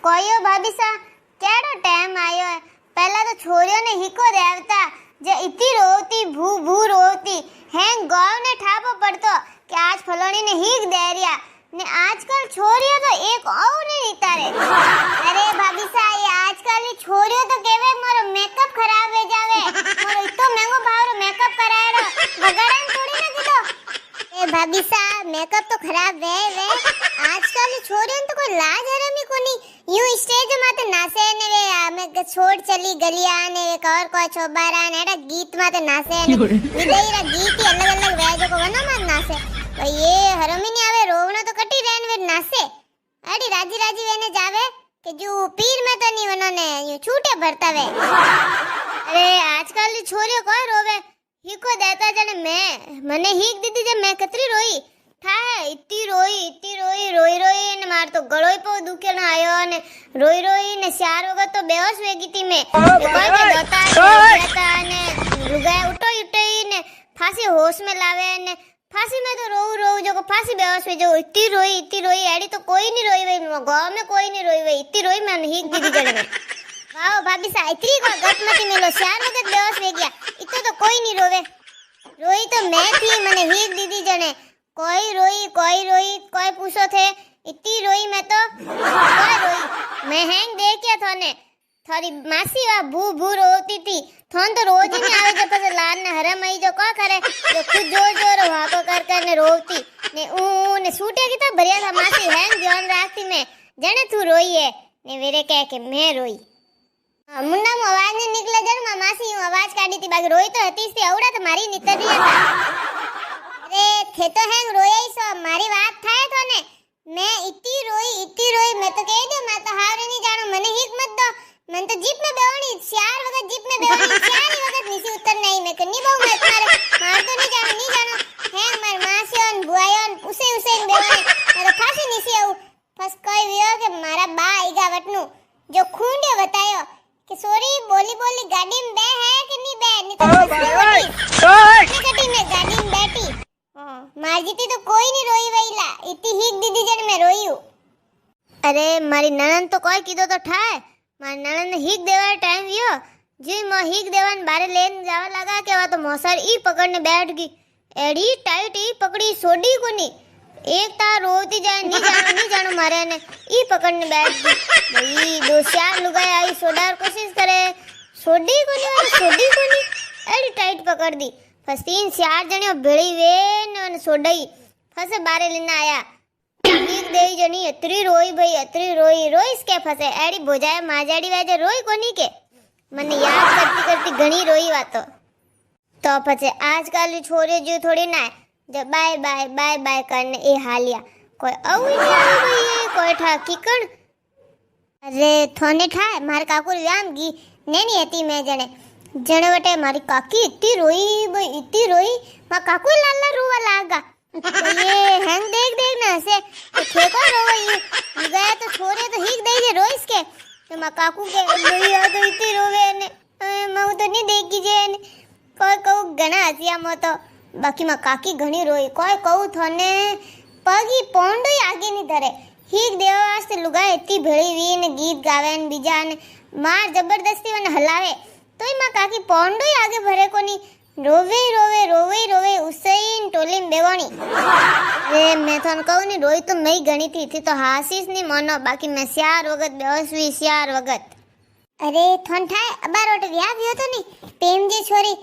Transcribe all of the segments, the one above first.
कोयो भाभी सा केड़ो टाइम आयो है। पहला तो छोरियों ने हिको देवता जे इतनी रोती भू भू रोती हैं गांव ने ठापो पड़तो कि आज फलोनी ने हीक दे रिया ने आजकल छोरियों तो एक और नहीं तारे। अरे भाभी सा ये आजकल की छोरियों तो केवे मारो मेकअप खराब हो जावे मारो इतो महंगो भाव रो मेकअप करायड़ो बगाड़न थोड़ी ना कीधो। ए भाभी सा मेकअप तो खराब वे आजकल की छोरियों तो कोई लाज हरम ही कोनी यूं स्टेज माते नाचे ने वे आमे छोड़ चली गलिया ने वे कवर को छोबारा ने एड़ा गीत माते नाचे ने विदेईरा गीत ही अलग अलग वेजो को वना मार नाचे तो ये हरमी ने आवे रोवणो तो कटी रेन वे नाचे एड़ी राजी राजी वेने जावे कि जो पीर में तो नहीं वनो ने यूं छूटे भरता वे। अरे आजकल की छोरियो कोई रोवे हिको देता जने मैं मने हीक दीदी जे मैं कतरी रोई थाए इतनी रोई रोई ने मार तो गळोई पो दुखे ना आयो ने रोई ने 4 वगत तो बेहोश वेगी थी मैं कोई के दोता ने रुगाए उठोई ने फांसी होश में लावे ने फांसी में तो रोऊ जो को फांसी बेहोश वे जो इतनी रोई एडी तो कोई नहीं रोई वे गांव में कोई नहीं रोई वे इतनी रोई मैं हीक दीदी जने में वाओ भाभी सा इतनी को गटमती मेलो 4 वगत बेहोश वे गया इतो तो कोई नहीं रोवे रोई तो मैं थी मने हीक दीदी जने कोई रोई कोई पूछो थे इतनी रोई मैं तो कोई रोई मैं हैंग देखिया थाने थारी मासी वा भू भू रोती थी थोन तो रोज ही नहीं आवे जब से लान ने हरम आई जो का करे जो खुद जोर वाको कर ने रोती ने ऊ ने सूटे की तो भरिया था मासी हैंग ध्यान रखती मैं जने तू रोई है ने वेरे कह के मैं रोई मुन्ना मो आवाज ने निकले जर मासी यूं आवाज काटी थी बाकी रोई तो हती से औड़ा तो मारी नितर रिया था। अरे थे तो हैंग रोया ही सो मारी बात थाए तो ने मैं इतनी रोई मैं तो कह दे मैं तो हार नहीं जानो मने हिक मत दो मैं तो जीप में बेवणी 4 वगत जीप में बेवणी 4 वगत नीचे उतर नहीं मैं कन्नी बहु मत मार तो नहीं जानो हैंग मार मासियोन बुआयोन उसे बेवणी मैं तो फांसी नीचे आऊ बस कोई वियो के मारा बा आईगा वटनु जो खूंडे बतायो कि सॉरी बोली गाड़ी में बे है कि नहीं बे कटी में गाड़ी में बैठी मारजीती तो कोई नहीं रोई वईला इतनी हीक दीदी जन मैं रोई हूं। अरे मारी ननन तो कोई कीधो तो ठाए मारी ननन ने हीक देवा टाइम वियो जी मो हीक देवान बारे लेन जावा लगा के वा तो मोसर ई पकड़ने बैठ गई एड़ी टाइट ई पकड़ी सोडी कोनी एक ता रोती जाए नहीं जानो मारे ने ई पकड़ने बैठ गई भाई 2-4 लुगाई आई सोडार कोशिश करे सोडी कोनी एड़ी टाइट पकड़ दी फस 3-4 जने भेड़ी वे ने सोडई फसे बारे लेना आया एक देई जनी अतरी रोई इसके फसे एड़ी बोजाए माजाड़ी वेजे रोई कोनी के मने याद करती घणी रोई वातो तो पछे आजकल की छोरी जो थोड़ी ना है जब बाय करने ए हालिया कोई आऊ नहीं आवे भाई कोई ठा किकण अरे थोने ठाए मार काकू व्याम गी नेनी हती मैं जने वटे मारी काकी इतनी रोई मा काकू लाला रोवा लागा तो ये हैंग देख ना से तो ठेको रोई गया तो छोरे तो हीक दे जे रोइस के तो मा काकू के भैया तो इतनी रोवे ने मैं तो नहीं देखी जे ने कोई कहू घना हसिया मो तो बाकी मा काकी घणी रोई कोई कहू थने पगी पोंडो आगे नहीं धरे हीक देवा वास्ते लुगा इतनी भेड़ी वी ने गीत गावे ने बीजा ने मार जबरदस्ती वन हलावे तोय मां काकी पोंडो आगे भरे कोनी रोवे उसेन टोली में बेवणी रे मैं थन कहू नी रोई तो मैं घणी थी तो हासीस नहीं मानो बाकी मैं 4 वगत बेहोशवी 4 वगत अरे थन थाए अबारोट व्या व्यो तो नी प्रेम जी छोरी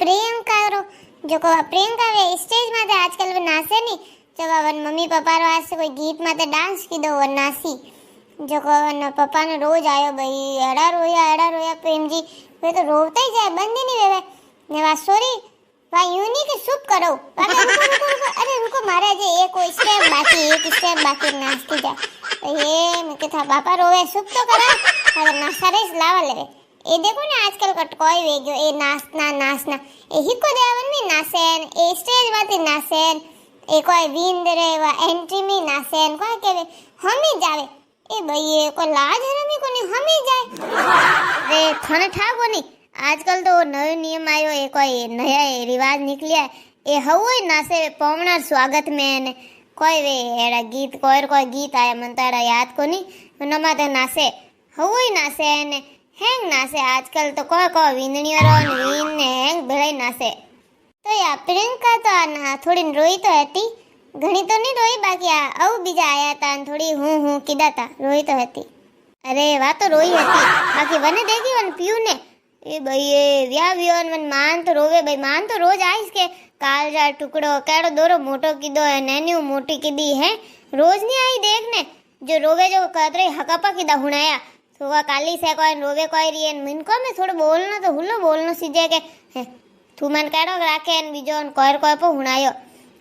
प्रियंका रो जो को प्रियंका वे स्टेज माते आजकल वे नाचे नी जब वन मम्मी पापा रो आज से कोई गीत माते डांस की दो वन नासी जो को वन पापा ने रोज आयो भाई एड़ा रोया प्रेम जी वे तो रोते ही जाए बंद ही नहीं वेवे ने वा सॉरी वा यूनी के चुप करो रुको अरे रुको महाराज एक स्टेप बाकी नाचती जा तो ये मैं के था पापा रोवे चुप तो करा अरे नाचा रेस लावा लेवे ए देखो ने आजकल कटकोई वे गयो ए नाचना ए हिको देवन में नासेन ए स्टेज माते नासेन ए कोई विंद रे वा एंट्री में नासेन कोई केवे हमी जावे ए भई को लाज हरमी कोनी हमी जाए रे थने ठा कोनी आजकल तो नयो नियम आयो ए कोई नया रिवाज निकलिया ए हवोय नासे पवणार स्वागत में ने कोई वे एड़ा गीत कोई गीत आया मन तो एड़ा याद को नहीं नमा तो नासे हुई नासे ने हैंग नासे आजकल तो कोई विंदणियों रो वीन ने हैंग भले नासे तो या प्रियंका तो ना थोड़ी रोई तो हती घणी तो नहीं रोई बाकी आ बीजा आया था थोड़ी हूँ कीधा था रोई तो हती अरे वाह तो रोई हती बाकी वने देखी वन पीयू ने ए भाई ये व्या व्योन वन मान तो रोवे भाई मान तो रोज आइस के कालजा टुकड़ो केड़ो दोरो मोटो कीधो है नैन्यू मोटी कीधी है रोज नहीं आई देखने जो रोवे जो कतरे हकापा कीधा हुणाया तो वह काली से कोई रोवे कोई रियन मिनको में थोड़ो बोलना तो हुल्लो बोलनो सीजे के तू मन केड़ो राखे न बीजो कोई पो हुणायो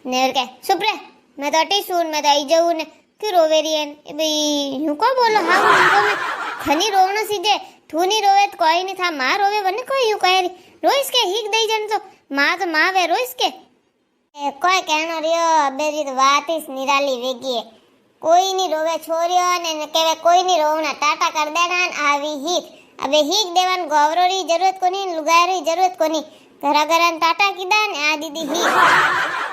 नेर के चुप रे मैं तो अटी सुन मैं तो आई जाऊं ने क्यों रोवे रियन ए भाई यूं को बोलो हाँ मिनको में खनी रोवनो सीजे तू नहीं रोवे तो कोई नहीं था माँ रोवे वने कोई यूं कह रही रोइस के हिक दई जन तो माँ वे रोइस के कोई कहनो रियो अबे री तो बात ही निराली वेगी है कोई नहीं रोवे छोरियो ने केवे कोई नहीं रोवना टाटा कर देना आवी हिक अबे हिक देवान गौरो री जरूरत कोनी लुगाई री जरूरत कोनी घरा घरा टाटा कीधा ने आ दीदी हिक